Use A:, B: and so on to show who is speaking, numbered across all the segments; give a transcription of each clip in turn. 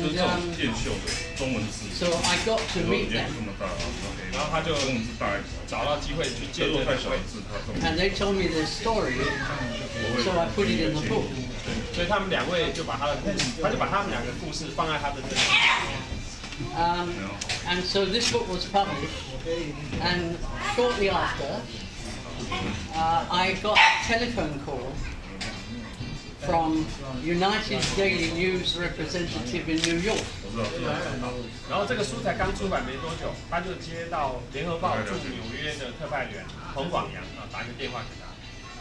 A: 就是这种电绣的中文字。
B: So I got to meet them.
C: 然后他就找到机会去见这两位。
B: And they told me their story, so I put it in the book.
C: 所以他们两位就把他的故事，他就把他们两个故事放在他的这里。
B: And so this book was published, and shortly after, I got a telephone call from United Daily News representative in New York.
C: 然后这个书才刚出版没多久，他就接到联合报驻纽约的特派员彭广阳打个电话给他。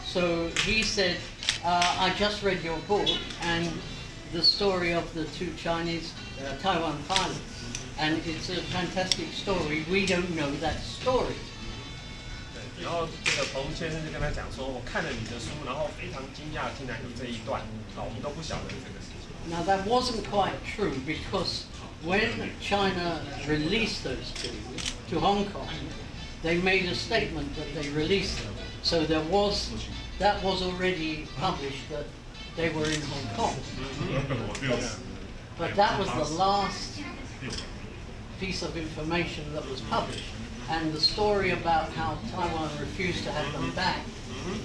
B: So he said, I just read your book and the story of the two Chinese Taiwan pilots, and it's a fantastic story. We don't know that story.
C: 然后这个彭先生就跟他讲说，我看了你的书，然后非常惊讶，竟然有这一段，我们都不晓得这个事情。
B: Now that wasn't quite true because when China released those two to Hong Kong, they made a statement that they released them. So that was already published that they were in Hong Kong. But that was the last piece of information that was published. And the story about how Taiwan refused to have them back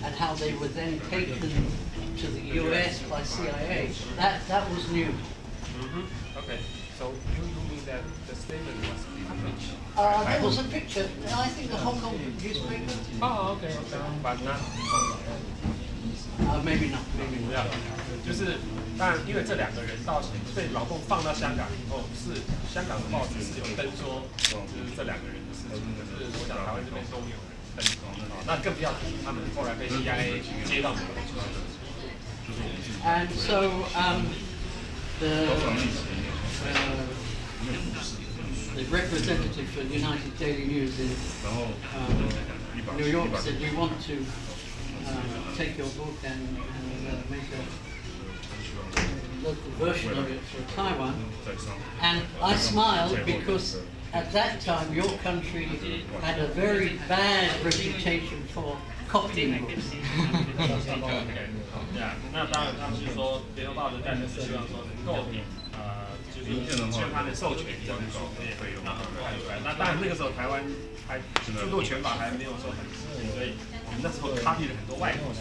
B: and how they were then taken to the US by CIA, that was new.
C: Okay, so you mean that the statement was published?
B: There was a picture, I think the Hong Kong newspaper.
C: Oh, okay, but not.
B: Maybe not.
C: 就是当然，因为这两个人被老共放到香港以后，是香港的报纸是有登说，就是这两个人的事情。可是我想台湾这边都没有人登说，那更不要提他们后来被 CIA 接到美国去。
B: And so the representative for United Daily News in New York said, we want to take your book and make a local version of it for Taiwan. And I smiled because at that time your country had a very bad reputation for copying books.
C: 那当然，他们是说联合报的代表是希望说能够就是签他的授权这样子费用，那当然那个时候台湾还著作权法还没有说很实行，所以我们那时候 copy 了很多外国人。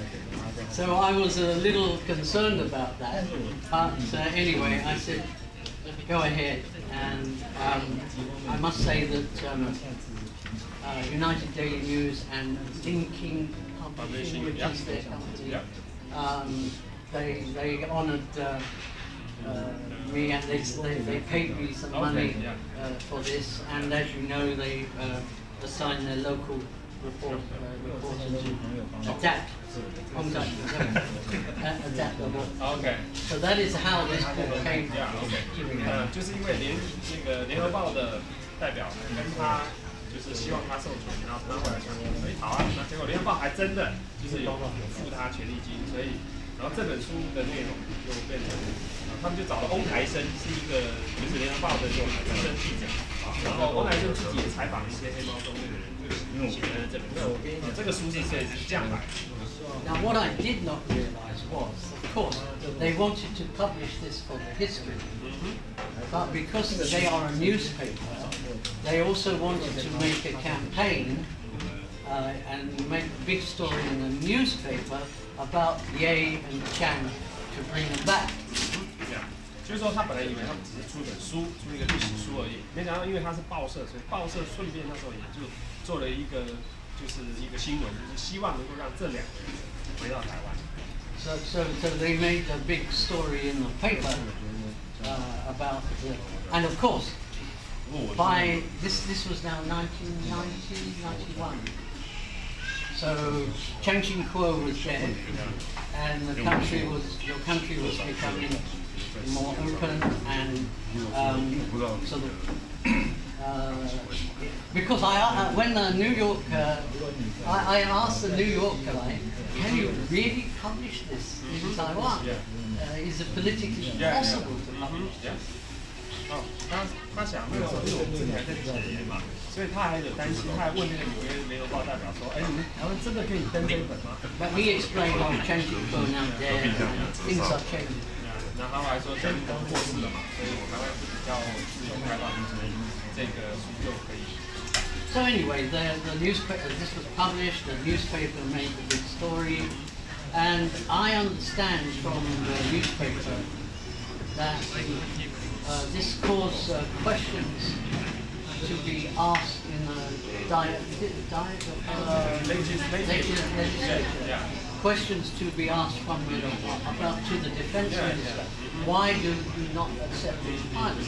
B: So I was a little concerned about that, but anyway, I said, go ahead. And I must say that United Daily News and Thinking Publishing, which is their company, they honoured me and they paid me some money for this. And as you know, they assigned their local reporter to adapt adapt the book.
C: Okay.
B: So that is how this book came.
C: 就是因为联合报的代表跟他就是希望他授权，然后他后来想说，好啊，那结果联合报还真的就是有付他权利金，所以然后这本书的内容就变成，他们就找了翁台生，是一个就是联合报的资深记者，然后翁台生自己也采访了一些黑猫中队的人，就写了这本书。这个书是这样来的。
B: Now, what I did not realize was, of course, they wanted to publish this for the history, but because they are a newspaper, they also wanted to make a campaign and make a big story in the newspaper about Ye and Chang to bring them back.
C: 就是说，他本来以为他们只是出一本书，出一个历史书而已，没想到因为他是报社，所以报社顺便那时候也就做了一个新闻，就是希望能够让这两个人回到台湾。
B: So they made a big story in the paper about and of course, by this was now 1991. So Chiang Ching-kuo was dead, and your country was becoming more open, and so because when the New York, I asked the New York guy, can you really publish this in Taiwan? Is it politically possible to publish?
C: 他想那个时候因为我们之前还在写嘛，所以他还有担心，他还问那个纽约联合报代表说，你们台湾真的可以登这一本吗
B: But he explained, changing for now, things are changing.
C: 然后还说真的过世了嘛，所以我台湾不
B: anyway, the newspaper, this was published, the newspaper made the big story, and I understand from the newspaper that this caused questions to be asked in a legislature. Questions to be asked from about to the defense minister. Why do you not accept these pilots?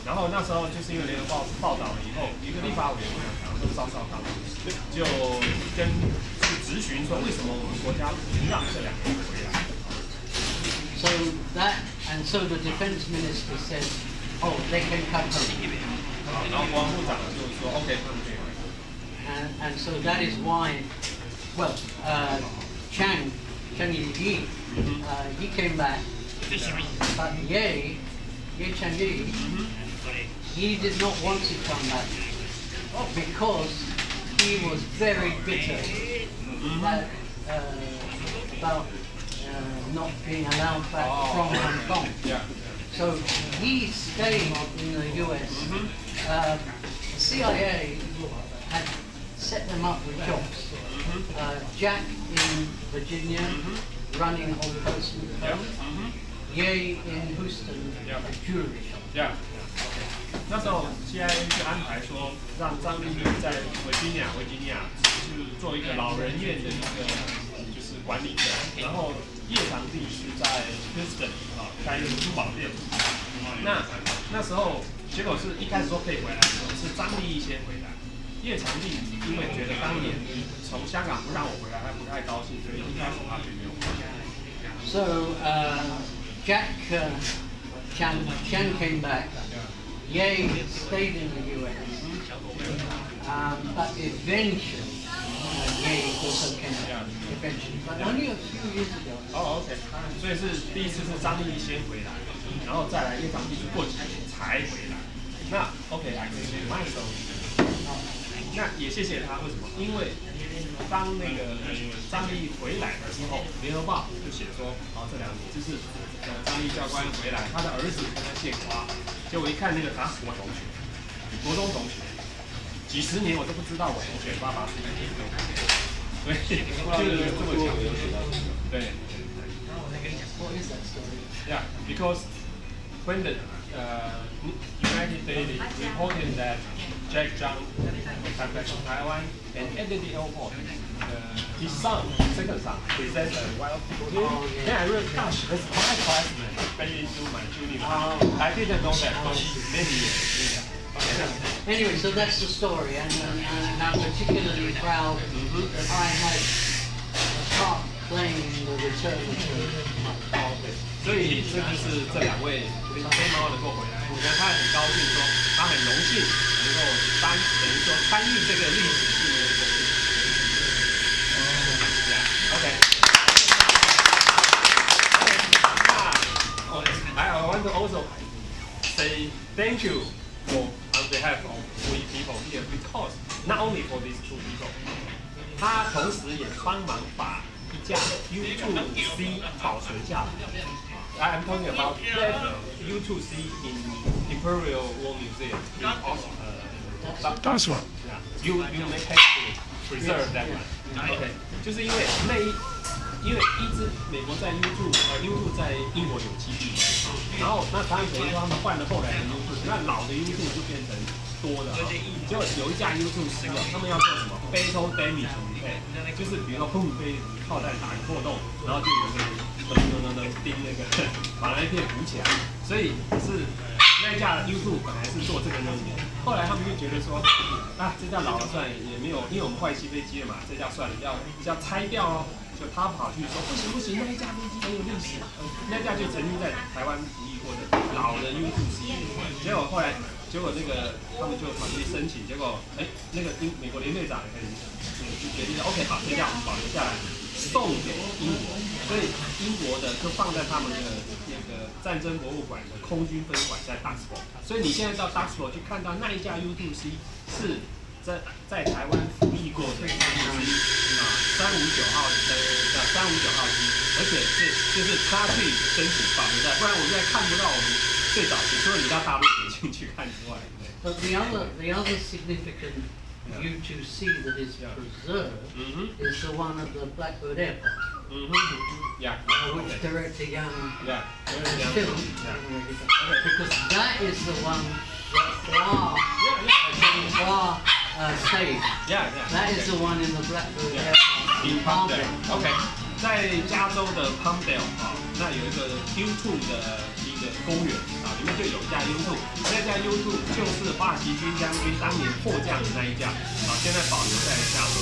C: 然后那时候就是因为联合报报道了以后，一个立法委员说赵少康就去质询说为什么我们国家不让这两个人回来。
B: So the defense minister said, "Oh, they can come home."
C: 然后国防部长就说 ：“OK， 他们可以回来。”
B: And so that is why, well, Chang Yi, he came back, but Ye Changyi, he did not want to come back because he was very bitter about not being allowed back from Hong Kong. So he stayed in the US. The CIA had set them up with jobs. Jack in Virginia, running a whole person firm. Ye in Houston, a jewelry shop.
C: 那时候 CIA 就安排说，让张立在维吉尼亚去做一个老人院的一个就是管理者，然后叶长地是在 Houston 开一个珠宝店。那时候结果是一开始说可以回来的时候，是张立先回来。叶长地因为觉得当年从香港不让我回来，他不太高兴，所以一开始他就没有回来。
B: So Jack Chan came back. Ye stayed in the US, but eventually Ye also came back. Eventually, but only a few years ago.
C: OK， 所以是第一次是张立先回来，然后再来叶长地是过几年才回来。那 OK，I can my story。那也谢谢他，为什么？因为当那个张立回来的时候，联合报就写说，这两年就是张立教官回来，他的儿子跟他献花，结果一看那个他我同学，国中同学，几十年我都不知道我同学爸爸是一个警队，对，就是这么巧，对。Yeah, because when the United Daily reported that Jack Zhang came back to Taiwan and at the airport, his son, second son, presents a wild photo. Then I realized, gosh, that's my classmate, very into my junior. I didn't know that for many years.
B: Anyway, so that's the story, and I'm particularly proud that I had a part playing in the return of the
C: 所以这就是这两位黑猫能够回来，我觉得他很高兴，说他很荣幸能够等于说参与这个历史性的这个事情。OK。那I want to also say thank you for on behalf of we people here because not only for these two people， 他同时也帮忙把一架 U-2C 保存下来。I'm talking about that U-2C in Imperial War Museum in
D: That's one.
C: You may have to preserve that one. OK， 就是因为一支美国在 U-2 在英国有基地，然后那当然等于说他们换了后来的 U-2， 那老的 U-2 就变成多的，结果有一架 U-2C 他们要做什么 battle damage repair， 就是比如说砰被炮弹打个破洞，然后就有个钉那个把那一片补起来，所以是那一架 U-2 本来是做这个任务，后来他们就觉得说，这架老了算了，也没有，因为我们坏新飞机了嘛，这架算了，要拆掉哦。就他跑去说不行，那一架飞机很有历史，那架就曾经在台湾服役过的老的 U-2C， 结果那个他们就跑去申请，结果那个美国联队长就决定说 OK 好，这架我们保留下来，送给英国，所以英国的就放在他们的那个战争博物馆的空军分馆在 Duxborough， 所以你现在到 Duxborough 去看到那一架 U-2C 是在台湾服役过的 U-2C 359号机，而且就是他去申请保留在，不然我们现在看不到我们最早期，除了你到大陆点进去看之外，对。
B: But the other significant U-2C that is preserved is the one at the Blackbird Airport,
C: Yeah.
B: which director Young
C: Yeah.
B: filmed, because that is the one that Hua saved.
C: Yeah.
B: That is the one in the Blackbird Airport in Palmdale.
C: OK， 在加州的 Palmdale 啊，那有一个 U-2的一个公园啊，里面就有一架 U-2，那架 U-2就是华旗军将军当年迫降的那一架啊，现在保留在加州。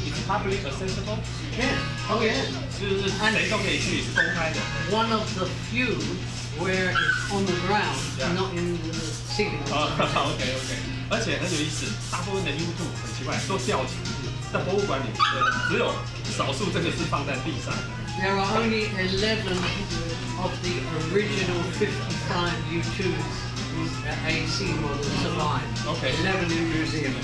C: It's public accessible？
B: Yeah. Oh yeah.
C: 就是谁都可以去，是公开的。
B: One of the few where it's on the ground, not in the ceiling.
C: OK， 而且很有意思，大部分的 U-2很奇怪，都吊起，在博物馆里面，只有少数这个是放在地上。
B: There are only 11 of the original 55 U-2s AC models survived.
C: OK
B: 11 in museum.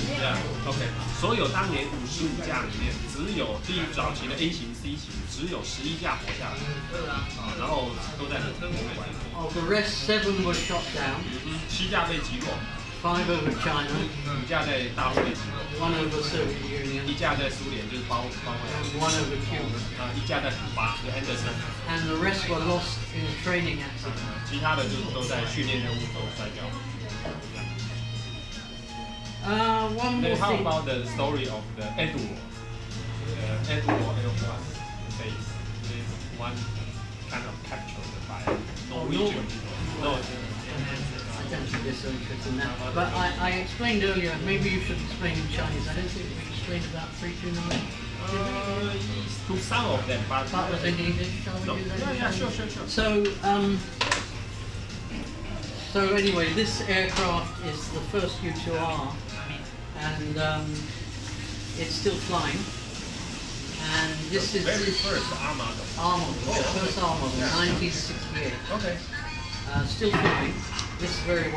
C: OK， 所有当年55架里面，只有第一早期的 A 型、C 型，只有11架活下来，啊，然后都在博物馆。
B: Of the rest, 7 were shot down.
C: 7架被击落，
B: 5 over China,
C: 5架在大陆被击落，
B: 1 over Soviet
C: 1
B: Union,
C: 架在苏联，就是包围，
B: and 1 over Cuba.
C: 1架在古巴，就 Henderson，
B: And the rest were lost in a training accident.
C: 其他的就都在训练任务中摔跤。
B: One more
C: How
B: thing.
C: about the story of the Edward? Edward Aircraft base is one kind of captured by Norwegian people. No.
B: I don't think they're so interested in that. But I explained earlier, maybe you should explain in Chinese. I don't think we explained about 329.
C: To some of them, but
B: That was in English, shall we
C: no,
B: do that?
C: yeah, sure.
B: So anyway, this aircraft is the first U-2R, and it's still flying. And this is
C: Very first R model.
B: R model, first R model, 1968.
C: Okay.
B: Still flying. This very one.